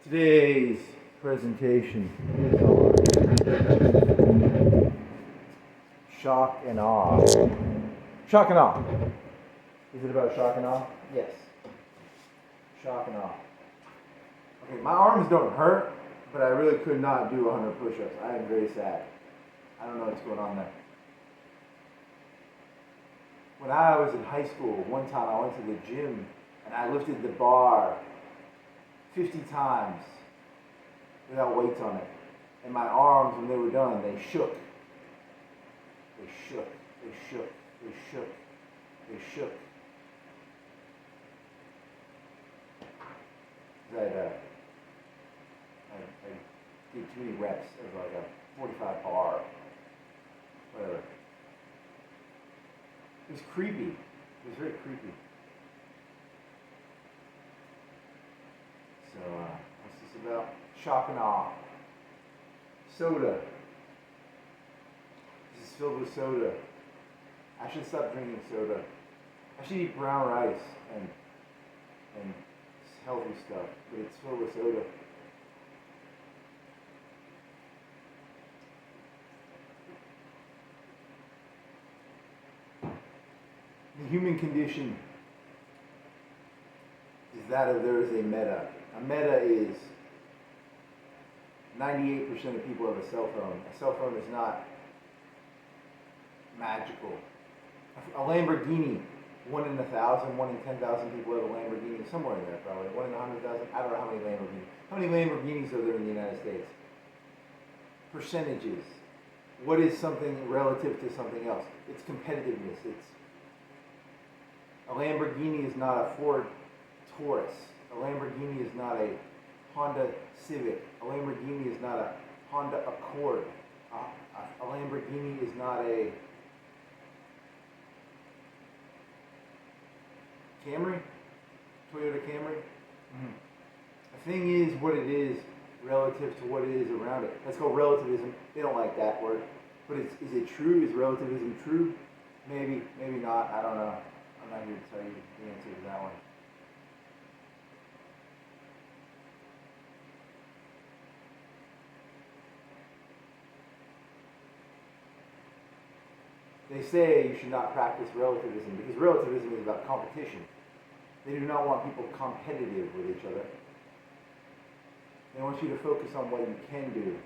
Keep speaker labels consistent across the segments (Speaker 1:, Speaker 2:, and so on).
Speaker 1: Today's presentation is on shock and awe. Shock and awe. Is it about shock and awe? Yes. Shock and awe. Okay, my arms don't hurt, but I really could not do 100 push-ups. I am very sad. I don't know what's going on there. When I was in high school, one time I went to the gym and I lifted the bar 50 times without weights on it. And my arms, when they were done, they shook. They shook. They shook. They shook. They shook. I did too many reps of like a 45 bar. Whatever. It was creepy. It was very creepy. So, what's this about? Shock and awe. Soda. This is filled with soda. I should stop drinking soda. I should eat brown rice and healthy stuff, but it's filled with soda. The human condition is that of there is a meta. A meta is 98% of people have a cell phone. A cell phone is not magical. A Lamborghini, 1 in 1,000, 1 in 10,000 people have a Lamborghini, somewhere in there probably. 1 in 100,000, I don't know how many Lamborghinis. How many Lamborghinis are there in the United States? Percentages. What is something relative to something else? It's competitiveness. A Lamborghini is not a Ford Taurus. A Lamborghini is not a Honda Civic. A Lamborghini is not a Honda Accord. A Lamborghini is not a Camry? Toyota Camry? Mm-hmm. A thing is what it is relative to what it is around it. That's called relativism. They don't like that word. But is it true? Is relativism true? Maybe, maybe not. I don't know. I'm not here to tell you the answer to that one. They say you should not practice relativism because relativism is about competition. They do not want people competitive with each other. They want you to focus on what you can do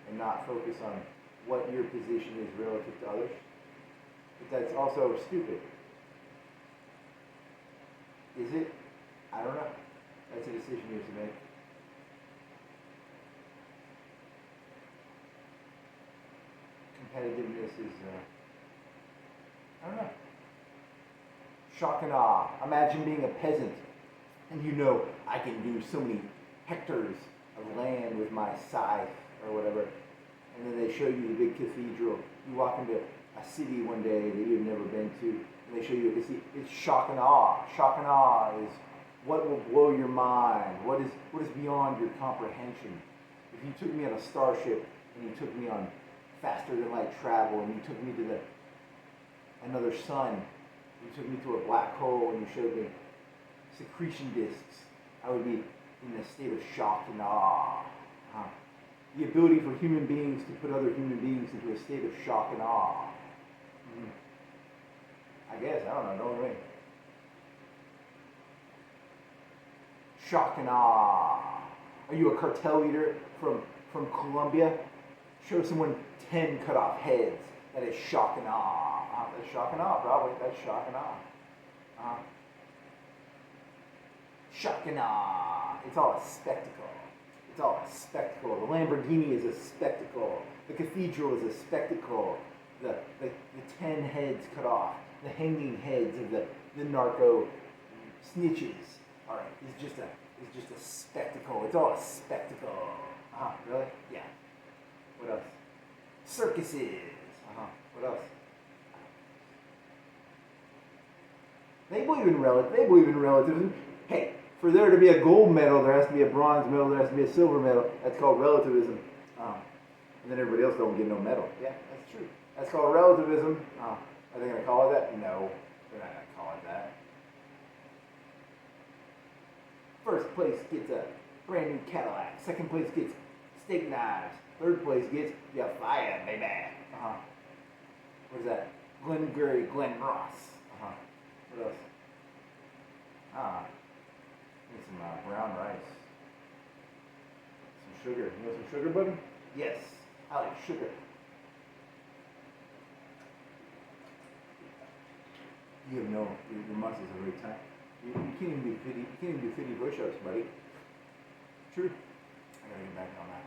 Speaker 1: and not focus on what your position is relative to others. But that's also stupid. Is it? I don't know. That's a decision you have to make. Competitiveness is, I don't know. Shock and awe. Imagine being a peasant and you know I can do so many hectares of land with my scythe or whatever. And then they show you the big cathedral. You walk into a city one day that you've never been to, and they show you a cathedral. It's shock and awe. Shock and awe is what will blow your mind. What is beyond your comprehension. If you took me on a starship and you took me on faster than light travel and you took me to another sun, you took me to a black hole and you showed me secretion disks, I would be in a state of shock and awe. The ability for human beings to put other human beings into a state of shock and awe. I guess, I don't know, don't really. Shock and awe. Are you a cartel leader from Colombia? Show someone 10 cut off heads. That is shock and awe. That's shock and awe, probably. That's shock and awe. Shock and awe. It's all a spectacle. It's all a spectacle. The Lamborghini is a spectacle. The cathedral is a spectacle. The 10 heads cut off. The hanging heads of the narco snitches. All right, it's just a spectacle. It's all a spectacle. Really? Yeah. What else? Circuses. What else? They believe in relativism. Hey, for there to be a gold medal, there has to be a bronze medal, there has to be a silver medal. That's called relativism. And then everybody else don't get no medal. Yeah, that's true. That's called relativism. Are they going to call it that? No, they're not going to call it that. First brand new Cadillac. Second place gets steak knives. Third place gets your fire, baby. What is that? Glengarry Glen Ross. What else? Need some brown rice. Some sugar. You want some sugar, buddy? Yes, I like sugar. You have no, your muscles are very tight. You can't even do 50, you can't even do 50 push-ups, buddy. True. I gotta get back on that.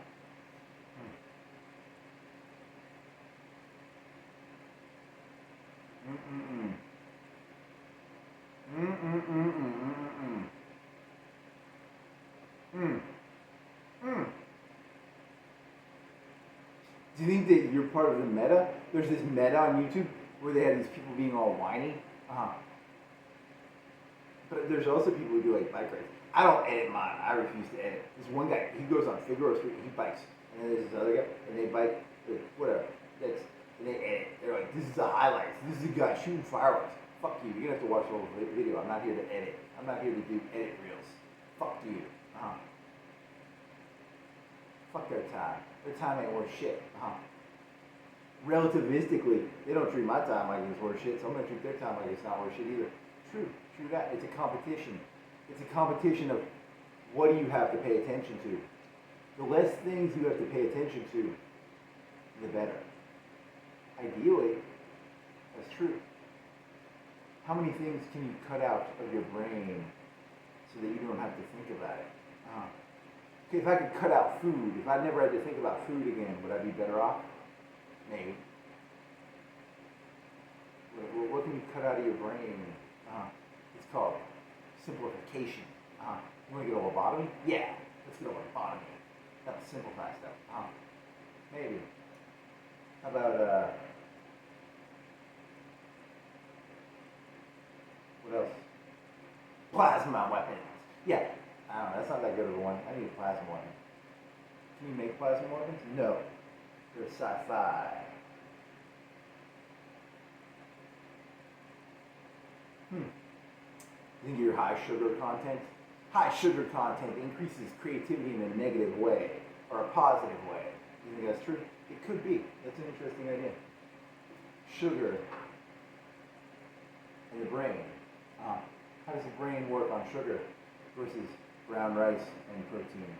Speaker 1: Do you think that you're part of the meta? There's this meta on YouTube where they have these people being all whiny. But there's also people who do like bike rides. I don't edit mine. I refuse to edit. There's one guy, he goes on Figueroa Street, he bikes. And then there's this other guy, and they bike, whatever. And they edit. They're like, this is the highlights. This is the guy shooting fireworks. Fuck you. You're going to have to watch the whole video. I'm not here to edit. I'm not here to do edit reels. Fuck you. Fuck their time. Their time ain't worth shit. Relativistically, they don't treat my time like it's worth shit, so I'm going to treat their time like it's not worth shit either. True that. It's a competition. It's a competition of what do you have to pay attention to. The less things you have to pay attention to, the better. Ideally, that's true. How many things can you cut out of your brain so that you don't have to think about it? Okay, if I could cut out food, if I never had to think about food again, would I be better off? Maybe. What can you cut out of your brain? It's called simplification. You want to get a lobotomy? Yeah, let's get a lobotomy. That'll simplify stuff. Maybe. How about, what else? Plasma weapons. Yeah, I don't know, that's not that good of a one. I need a plasma weapon. Can you make plasma weapons? No. They're sci-fi. You think your high sugar content? High sugar content increases creativity in a negative way or a positive way. You think that's true? It could be. That's an interesting idea. Sugar in the brain. How does the brain work on sugar versus brown rice and protein?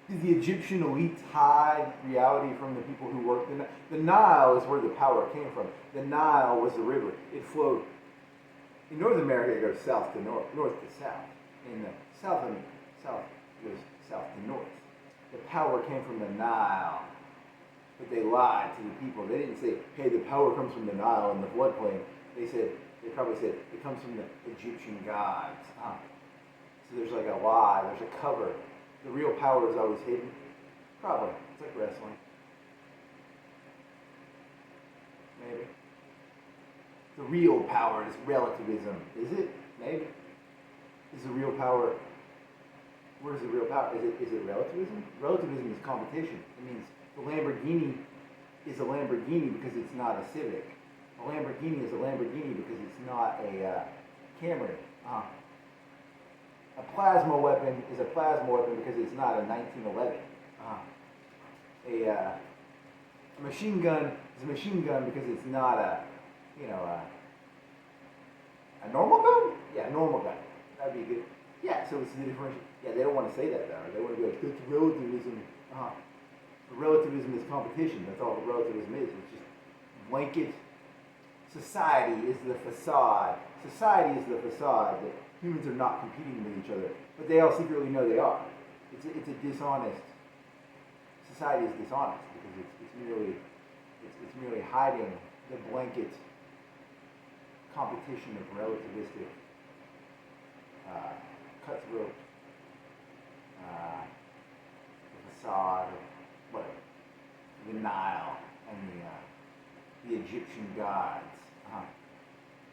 Speaker 1: Did the Egyptian elites hide reality from the people who worked the Nile is where the power came from. The Nile was the river. It flowed. In North America, it goes south to north, north to south. In the south goes south to north. The power came from the Nile. But they lied to the people. They didn't say, hey, the power comes from the Nile and the floodplain. They probably said, it comes from the Egyptian gods. So there's like a lie, there's a cover. The real power is always hidden. Probably. It's like wrestling. Maybe. The real power is relativism. Is it? Maybe. Is the real power... Where's the real power? Is it relativism? Relativism is competition. It means the Lamborghini is a Lamborghini because it's not a Civic. A Lamborghini is a Lamborghini because it's not a Camry. A plasma weapon is a plasma weapon because it's not a 1911. A machine gun is a machine gun because it's not a normal gun? Yeah, a normal gun. That'd be good. Yeah, so it's the differential. Yeah, they don't want to say that though. They want to be like, that's relativism. Relativism is competition. That's all relativism is. It's just blanket. Society is the facade. Society is the facade that humans are not competing with each other, but they all secretly know they are. It's a dishonest. Society is dishonest because it's merely hiding the blanket competition of relativistic, cutthroat, the facade of what the Nile and the Egyptian gods.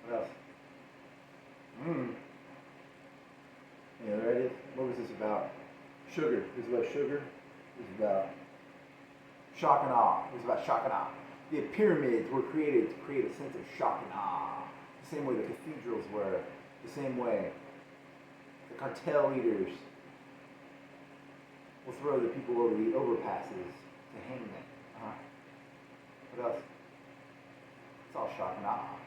Speaker 1: What else? Yeah, there it is. What was this about? Sugar. This is about sugar. This is about shock and awe. This is about shock and awe. The pyramids were created to create a sense of shock and awe. The same way the cathedrals were. The same way the cartel leaders will throw the people over the overpasses to hang them. What else? It's all shock and awe.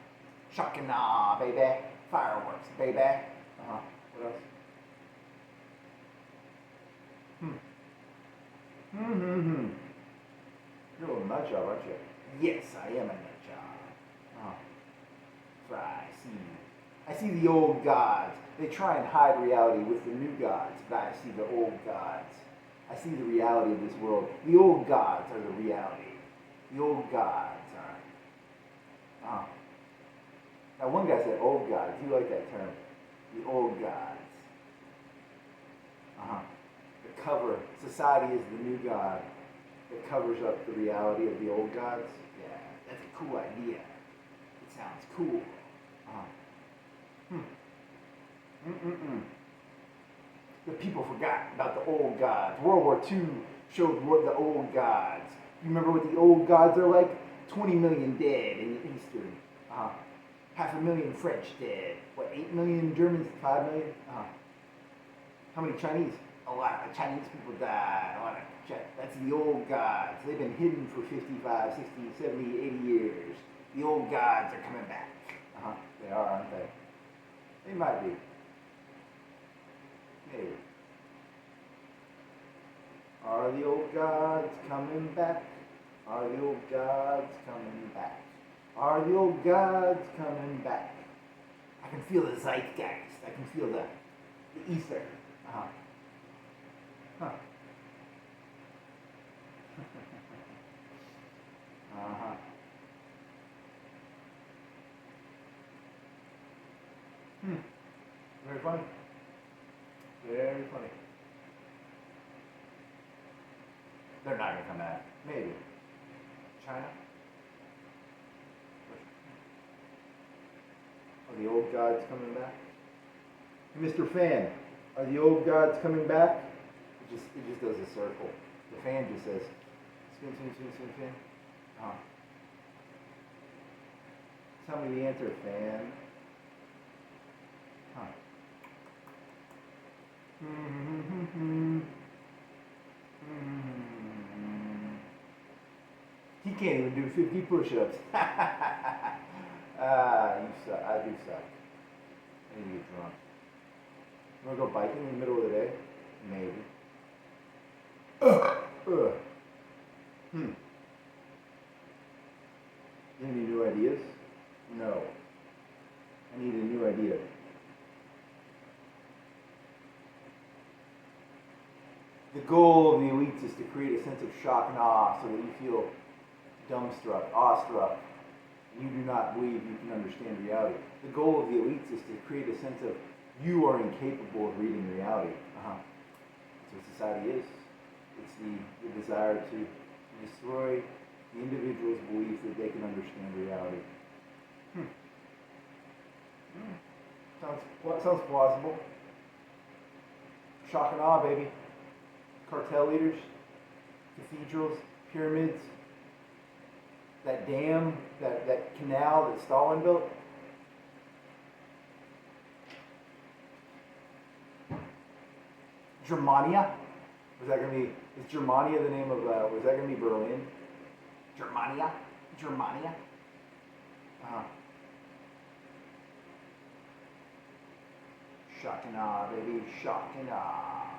Speaker 1: Shock and awe, baby. Fireworks, baby. What else? You're a little nut job, aren't you? Yes, I am a nut job. That's right, I see the old gods. They try and hide reality with the new gods, but I see the old gods. I see the reality of this world. The old gods are the reality. The old gods are. Now, one guy said old gods. You like that term. The old gods. The cover. Society is the new god that covers up the reality of the old gods. Yeah, that's a cool idea. It sounds cool. The people forgot about the old gods. World War II showed what the old gods. You remember what the old gods are like? 20 million dead in the Eastern. 500,000 French dead. What, 8 million Germans? 5 million? How many Chinese? A lot of Chinese people died. That's the old gods. They've been hidden for 55, 60, 70, 80 years. The old gods are coming back. They are, aren't they? They might be. Maybe. Are the old gods coming back? Are the old gods coming back? Are the old gods coming back? I can feel the zeitgeist. I can feel the ether. Very funny. Very funny. They're not going to come back. Maybe. China? Are the old gods coming back? Mr. Fan, are the old gods coming back? It just does a circle. The fan just says, spin, spin, spin, spin, spin. Tell me the answer, fan. He can't even do 50 push-ups. You suck. I do suck. I need to get drunk. You want to go biking in the middle of the day? Maybe. Any new ideas? No. I need a new idea. The goal of the elites is to create a sense of shock and awe so that you feel dumbstruck, awestruck, and you do not believe you can understand reality. The goal of the elites is to create a sense of you are incapable of reading reality. That's what society is. It's the desire to destroy the individual's belief that they can understand reality. Sounds plausible. Shock and awe, baby. Cartel leaders, cathedrals, pyramids, that dam, that canal that Stalin built. Germania? Is Germania the name of, was that going to be Berlin? Germania? Shock and awe, baby, shock and awe.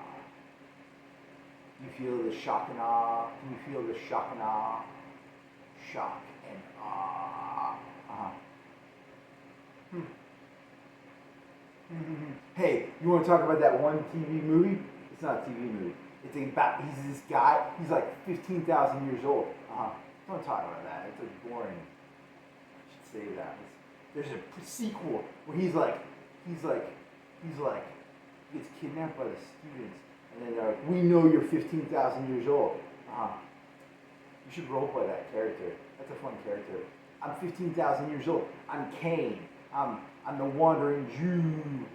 Speaker 1: You feel the shock and awe? Can you feel the shock and awe? Shock and awe. Hey, you want to talk about that one TV movie? It's not a TV movie. It's about, he's this guy, he's like 15,000 years old. Don't talk about that. It's like boring. I should save that. There's a sequel where he gets kidnapped by the students. And then they're like, we know you're 15,000 years old. You should roleplay that character. That's a fun character. I'm 15,000 years old. I'm Cain. I'm the wandering Jew.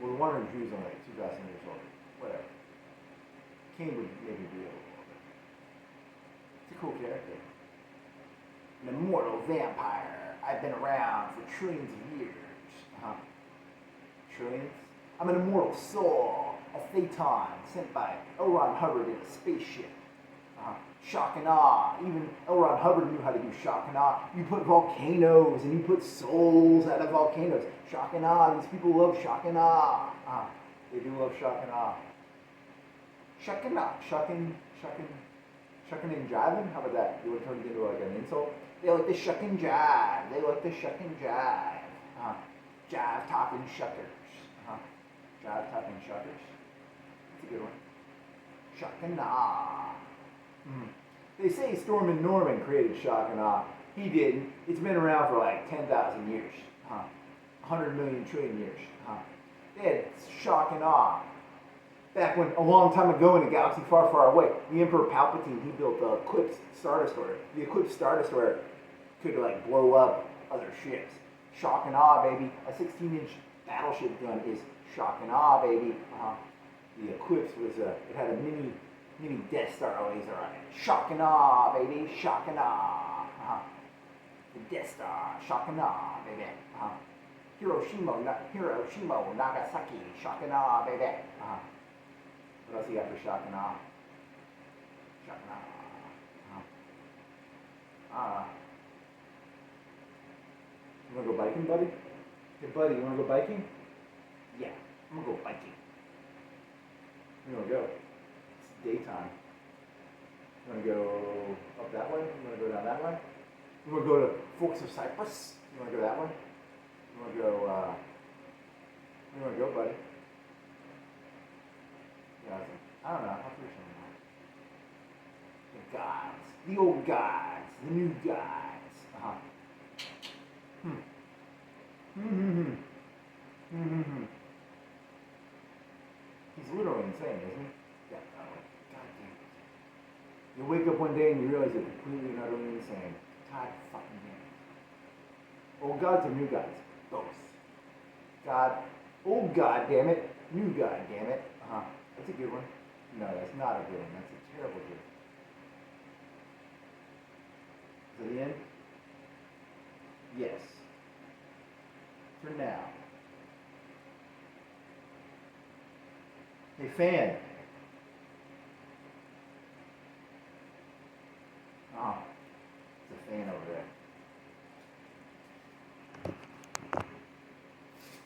Speaker 1: Well, the wandering Jew's only like 2,000 years old. Whatever. Cain would maybe be a little bit. It's a cool character. an immortal vampire. I've been around for trillions of years. Uh-huh. Trillions? I'm an immortal soul, a phaeton sent by L. Ron Hubbard in a spaceship. Shock and awe. Even L. Ron Hubbard knew how to do shock and awe. You put volcanoes and you put souls out of volcanoes. Shock and awe. These people love shock and awe. They do love shock and awe. Shock and awe. Shucking and jiving? How about that? You want to turn it into like an insult? They like the shuck and jive. They like the shuck and jive. Jive topping shuckers. Jive topping shuckers. That's a good one. Shock and awe. They say Stormin' Norman created shock and awe. He didn't. It's been around for like 10,000 years. 100 million trillion years. They had shock and awe. Back when, a long time ago in a galaxy far, far away, the Emperor Palpatine, he built the Eclipse Star Destroyer. The Eclipse Star Destroyer could like blow up other ships. Shock and awe, baby. A 16-inch battleship gun is shock and awe, baby. The Eclipse was it had a mini Death Star laser on it. Shock and awe, baby. Shock and awe. The Death Star. Shock and awe, baby. Hiroshima, Nagasaki. Shock and awe, baby. What else you got for shock and awe? Shock and awe. You wanna go biking, buddy? Hey, buddy, you wanna go biking? Yeah, I'm gonna go biking. You wanna go? It's daytime. You wanna go up that way? You wanna go down that way? You wanna go to Forks of Cyprus? You wanna go that way? You wanna go, where you wanna go, buddy? Yeah, I don't know. I'll figure something out. The gods. The old gods. The new gods. He's literally insane, isn't he? Yeah, God damn it. You wake up one day and you realize you're completely and utterly insane. God fucking damn it. Old gods or new gods? Both. God, old god damn it, new god damn it. That's a good one. No, that's not a good one. That's a terrible joke. Is that the end? Yes. For now. Hey, fan.